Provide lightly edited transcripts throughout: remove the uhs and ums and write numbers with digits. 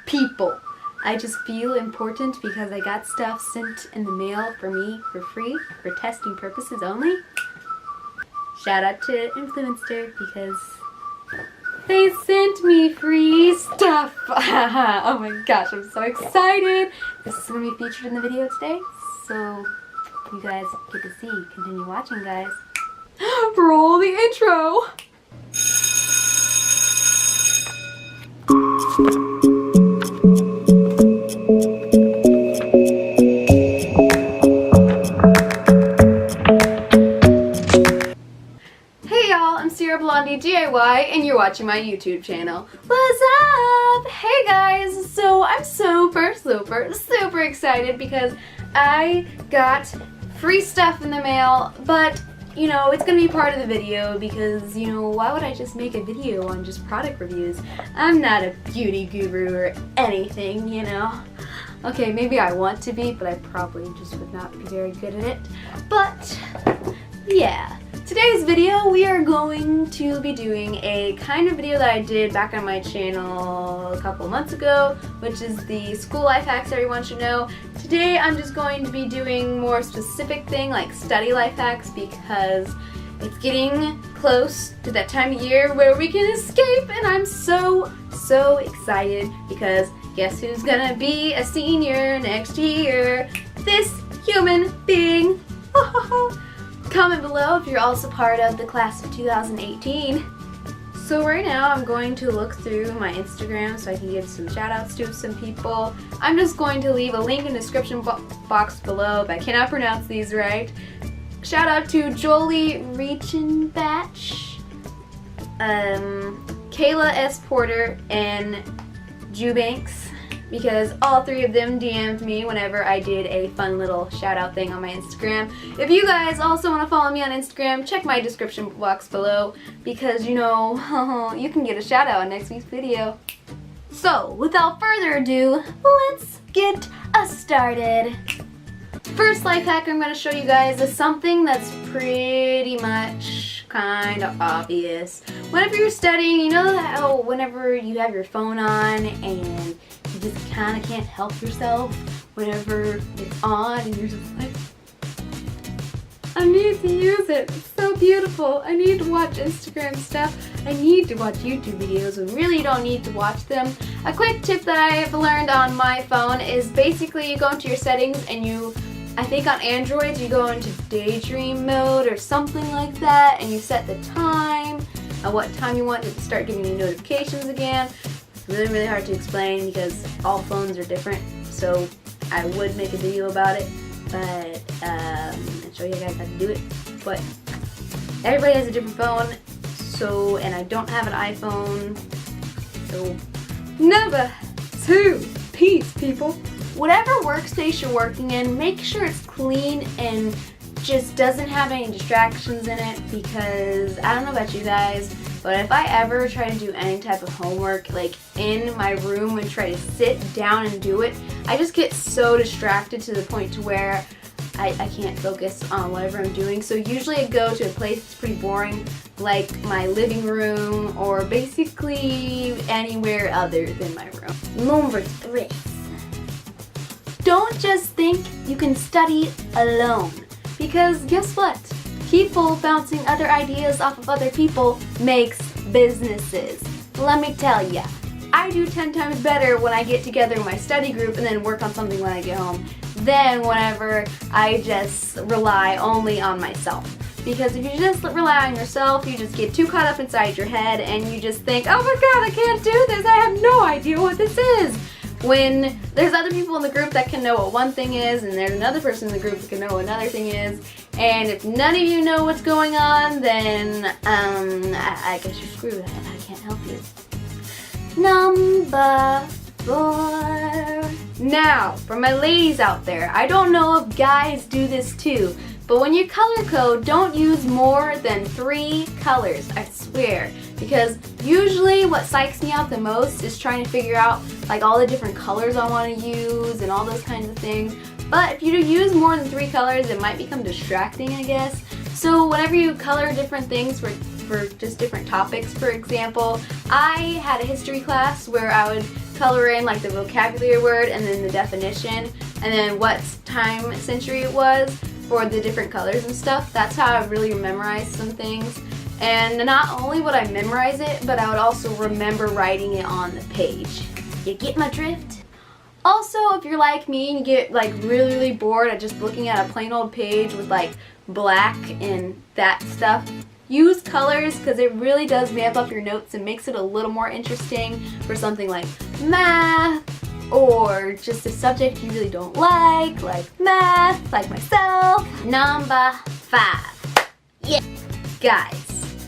people. I just feel important because I got stuff sent in the mail for me for free for testing purposes only. Shout out to Influenster because they sent me free stuff. Oh my gosh, I'm so excited. This is going to be featured in the video today, so you guys get to see. Continue watching, guys. Roll the intro. I'm Siara Blondie DIY and you're watching my YouTube channel. What's up? Hey guys! So I'm super excited because I got free stuff in the mail, but you know, it's gonna be part of the video because, you know, why would I just make a video on just product reviews? I'm not a beauty guru or anything, you know. Okay, maybe I want to be, but I probably just would not be very good at it. But yeah. Today's video, we are going to be doing a kind of video that I did back on my channel a couple months ago, which is the school life hacks everyone should know. Today I'm just going to be doing more specific thing like study life hacks because it's getting close to that time of year where we can escape, and I'm so excited because guess who's gonna be a senior next year? This human being. Comment below if you're also part of the class of 2018. So right now I'm going to look through my Instagram so I can give some shout outs to some people. I'm just going to leave a link in the description box below, but I cannot pronounce these right. Shout out to Jolie Reichenbach, Kayla S. Porter, and Jubanks, because all three of them DM'd me whenever I did a fun little shout out thing on my Instagram. If you guys also want to follow me on Instagram, check my description box below because, you know, you can get a shout out in next week's video. So without further ado, let's get us started. First life hack I'm going to show you guys is something that's pretty much kind of obvious. Whenever you're studying, you know how whenever you have your phone on and you just kind of can't help yourself whenever it's on and you're just like, I need to use it. It's so beautiful. I need to watch Instagram stuff. I need to watch YouTube videos and really don't need to watch them. A quick tip that I have learned on my phone is basically you go into your settings and you, I think on Androids you go into daydream mode or something like that, and you set the time at what time you want it to start giving you notifications again. Really hard to explain because all phones are different, so I would make a video about it, but and show you guys how to do it. But everybody has a different phone, so, and I don't have an iPhone, so never two peace, people. Whatever workspace you're working in, make sure it's clean and just doesn't have any distractions in it, because I don't know about you guys, but if I ever try to do any type of homework like in my room and try to sit down and do it, I just get so distracted to the point to where I can't focus on whatever I'm doing. So usually I go to a place that's pretty boring, like my living room or basically anywhere other than my room. Number 3. Don't just think you can study alone, because guess what? People bouncing other ideas off of other people makes businesses. Let me tell ya, I do 10 times better when I get together in my study group and then work on something when I get home than whenever I just rely only on myself. Because if you just rely on yourself, you just get too caught up inside your head and you just think, oh my god, I can't do this, I have no idea what this is. When there's other people in the group that can know what one thing is, and there's another person in the group that can know what another thing is, and if none of you know what's going on, then I guess you're screwed. I can't help you. Number 4. Now, for my ladies out there, I don't know if guys do this too, but when you color code, don't use more than 3 colors, I swear. Because usually what psychs me out the most is trying to figure out like all the different colors I want to use and all those kinds of things. But if you use more than 3 colors, it might become distracting, I guess. So whenever you color different things for just different topics, for example, I had a history class where I would color in like the vocabulary word and then the definition and then what time century it was for the different colors and stuff. That's how I really memorized some things. And not only would I memorize it, but I would also remember writing it on the page. You get my drift? Also, if you're like me and you get like really bored at just looking at a plain old page with like black and that stuff, use colors because it really does vamp up your notes and makes it a little more interesting for something like math or just a subject you really don't like math, like myself. Number 5. Yeah.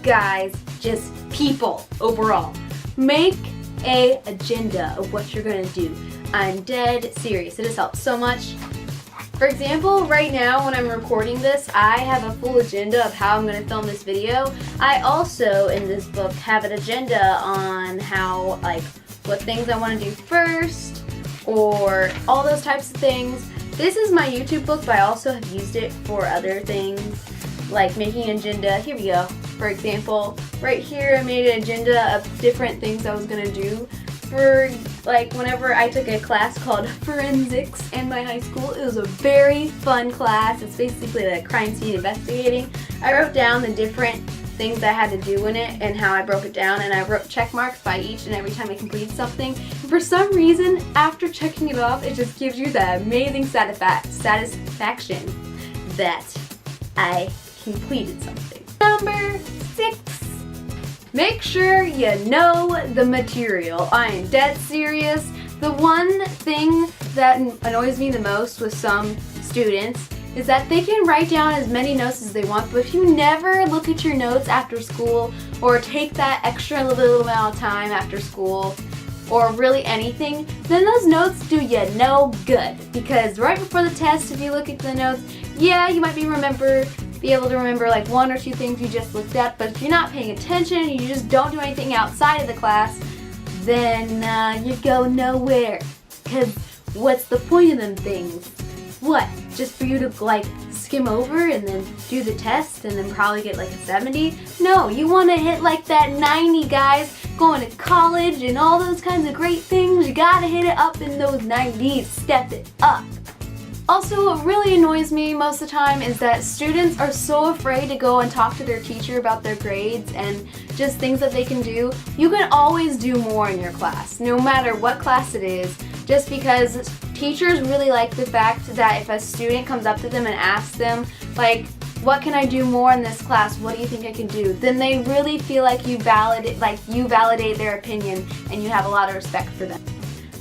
Guys, just people overall. Make a agenda of what you're gonna do. I'm dead serious. It has helped so much. For example, right now when I'm recording this, I have a full agenda of how I'm going to film this video. I also, in this book, have an agenda on how, like, what things I want to do first, or all those types of things. This is my YouTube book, but I also have used it for other things, like making an agenda. Here we go. For example, right here I made an agenda of different things I was going to do. For like whenever I took a class called forensics in my high school, it was a very fun class. It's basically like crime scene investigating. I wrote down the different things I had to do in it and how I broke it down, and I wrote check marks by each and every time I completed something. And for some reason, after checking it off, it just gives you that amazing satisfaction that I completed something. Number 6. Make sure you know the material. I am dead serious. The one thing that annoys me the most with some students is that they can write down as many notes as they want, but if you never look at your notes after school or take that extra little amount of time after school or really anything, then those notes do you no good. Because right before the test, if you look at the notes, yeah, you might be able to remember like 1 or 2 things you just looked at, but if you're not paying attention and you just don't do anything outside of the class, then you go nowhere. Because what's the point of them things? What? Just for you to like skim over and then do the test and then probably get like a 70? No, you want to hit like that 90, guys. Going to college and all those kinds of great things, you gotta hit it up in those 90s. Step it up. Also, what really annoys me most of the time is that students are so afraid to go and talk to their teacher about their grades and just things that they can do. You can always do more in your class, no matter what class it is, just because teachers really like the fact that if a student comes up to them and asks them, like, what can I do more in this class? What do you think I can do? Then they really feel like you validate their opinion and you have a lot of respect for them.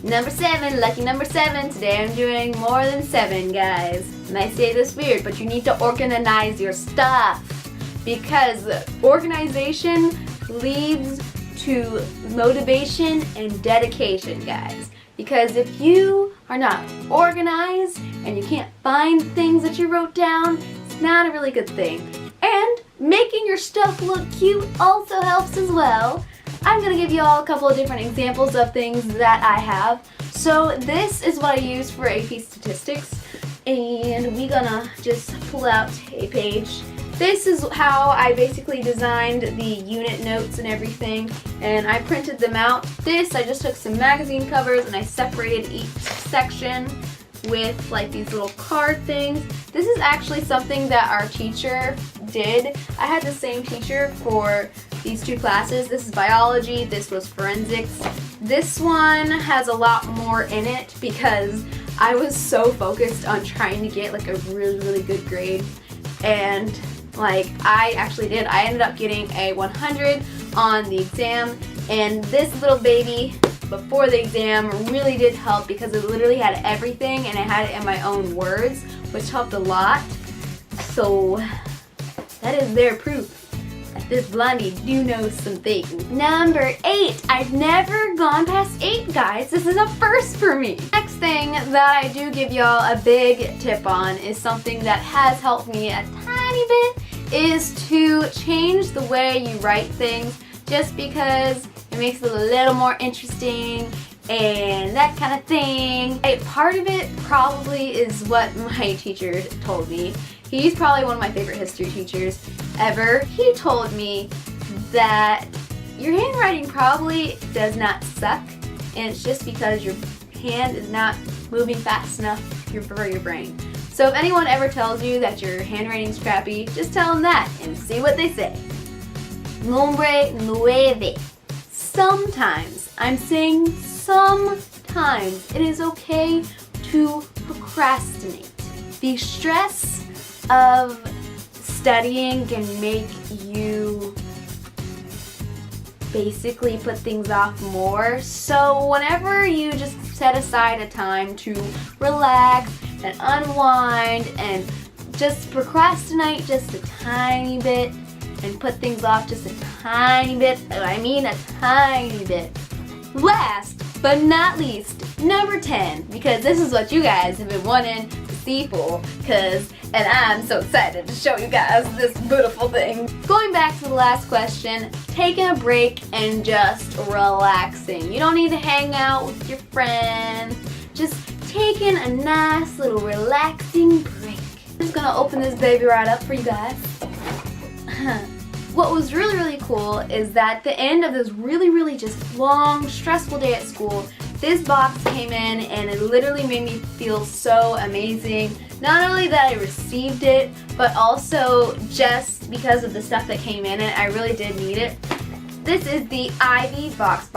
Number 7, lucky number 7. Today I'm doing more than 7, guys. And I say this weird, but you need to organize your stuff. Because organization leads to motivation and dedication, guys. Because if you are not organized and you can't find things that you wrote down, it's not a really good thing. And making your stuff look cute also helps as well. I'm going to give you all a couple of different examples of things that I have. So this is what I use for AP Statistics, and we're going to just pull out a page. This is how I basically designed the unit notes and everything, and I printed them out. I just took some magazine covers and I separated each section with like these little card things. This is actually something that our teacher did. I had the same teacher for these 2 classes. This is biology, this was forensics. This one has a lot more in it because I was so focused on trying to get like a really good grade, and like I actually did. I ended up getting a 100 on the exam, and this little baby before the exam really did help because it literally had everything and I had it in my own words, which helped a lot. So that is their proof that this blondie do know some things. Number 8. I've never gone past 8, guys. This is a first for me. Next thing that I do give y'all a big tip on is something that has helped me a tiny bit, is to change the way you write things, just because it makes it a little more interesting and that kind of thing. Part of it probably is what my teacher told me. He's probably one of my favorite history teachers ever. He told me that your handwriting probably does not suck. and it's just because your hand is not moving fast enough for your brain. So if anyone ever tells you that your handwriting's crappy, just tell them that and see what they say. Nombre 9. Sometimes, I'm saying sometimes, it is okay to procrastinate. The stress of studying can make you basically put things off more. So whenever you just set aside a time to relax and unwind and just procrastinate just a tiny bit and put things off just a tiny bit, I mean a tiny bit. Last but not least, number 10, because this is what you guys have been wanting to see for, and I'm so excited to show you guys this beautiful thing. Going back to the last question, taking a break and just relaxing. You don't need to hang out with your friends, just taking a nice little relaxing break. I'm just gonna open this baby right up for you guys. What was really cool is that at the end of this really just long, stressful day at school, this box came in and it literally made me feel so amazing. Not only that I received it, but also just because of the stuff that came in it, I really did need it. This is the Ivy box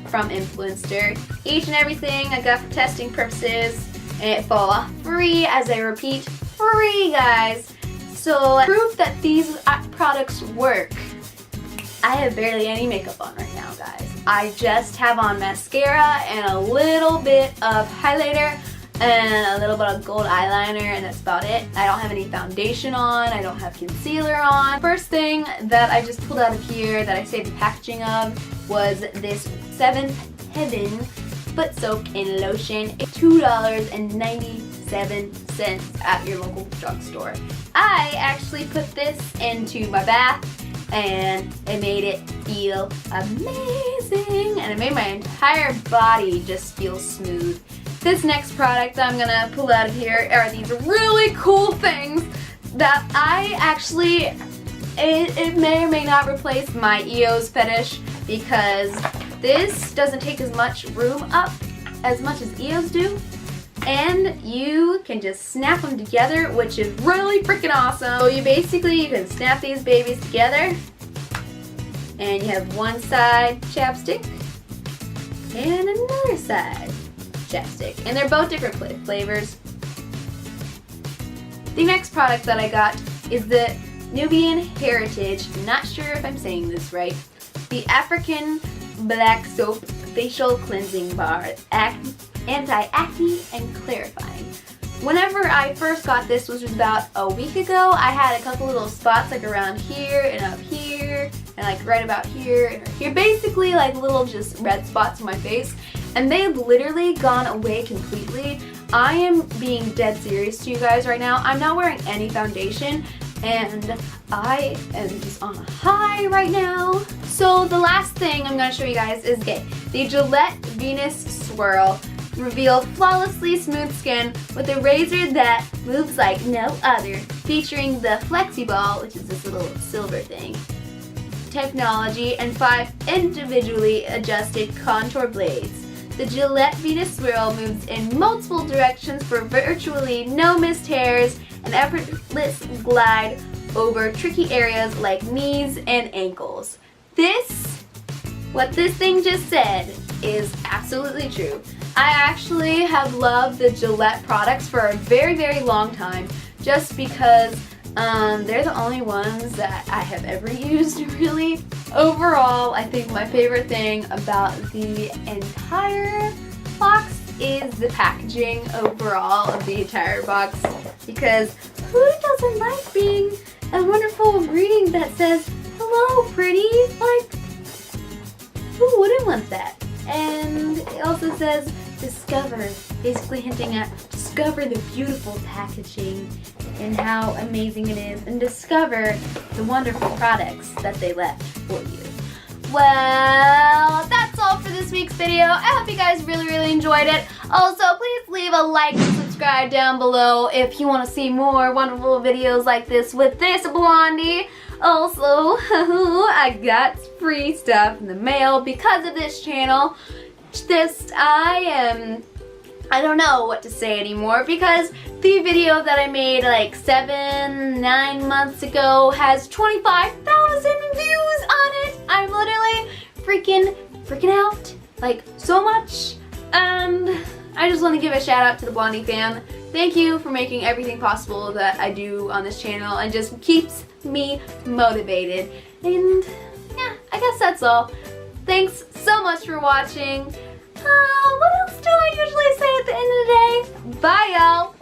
from Influenster. Each and everything I got for testing purposes, and it for free, as I repeat, free, guys. So proof that these products work. I have barely any makeup on right now, guys. I just have on mascara and a little bit of highlighter and a little bit of gold eyeliner, and that's about it. I don't have any foundation on, I don't have concealer on. First thing that I just pulled out of here that I saved the packaging of was this 7th Heaven foot soak and lotion. It's $2.97 at your local drugstore. I actually put this into my bath and it made it feel amazing, and it made my entire body just feel smooth. This next product I'm gonna pull out of here are these really cool things that I actually, it may or may not replace my EOS fetish, because this doesn't take as much room up as much as EOS do. And you can just snap them together, which is really freaking awesome. So you can snap these babies together, and you have one side chapstick and another side chapstick, and they're both different flavors. The next product that I got is the Nubian Heritage, not sure if I'm saying this right, the African Black Soap Facial Cleansing Bar, anti-acne and clarifying. Whenever I first got this, which was about a week ago, I had a couple little spots like around here and up here and like right about here and right here, basically like little just red spots on my face, and they've literally gone away completely. I am being dead serious to you guys right now. I'm not wearing any foundation and I am just on a high right now. So the last thing I'm going to show you guys is the Gillette Venus Swirl. Reveal flawlessly smooth skin with a razor that moves like no other, featuring the FlexiBall, which is this little silver thing, technology, and 5 individually adjusted contour blades. The Gillette Venus Swirl moves in multiple directions for virtually no missed hairs and effortless glide over tricky areas like knees and ankles. What this thing just said is absolutely true. I actually have loved the Gillette products for a very long time, just because they're the only ones that I have ever used, really. Overall, I think my favorite thing about the entire box is the packaging overall of the entire box, because who doesn't like being a wonderful greeting that says, "Hello, pretty"? Like, who wouldn't want that? And it also says discover, basically hinting at discover the beautiful packaging and how amazing it is, and discover the wonderful products that they left for you. Well, that's all for this week's video. I hope you guys really enjoyed it. Also, please leave a like and subscribe down below if you want to see more wonderful videos like this with this blondie. Also, I got free stuff in the mail because of this channel. I don't know what to say anymore because the video that I made like 9 months ago has 25,000 views on it. I'm literally freaking out, like so much. And I just want to give a shout out to the Blondie fam. Thank you for making everything possible that I do on this channel and just keeps me motivated. And yeah, I guess that's all. Thanks so much for watching. What else do I usually say at the end of the day? Bye, y'all.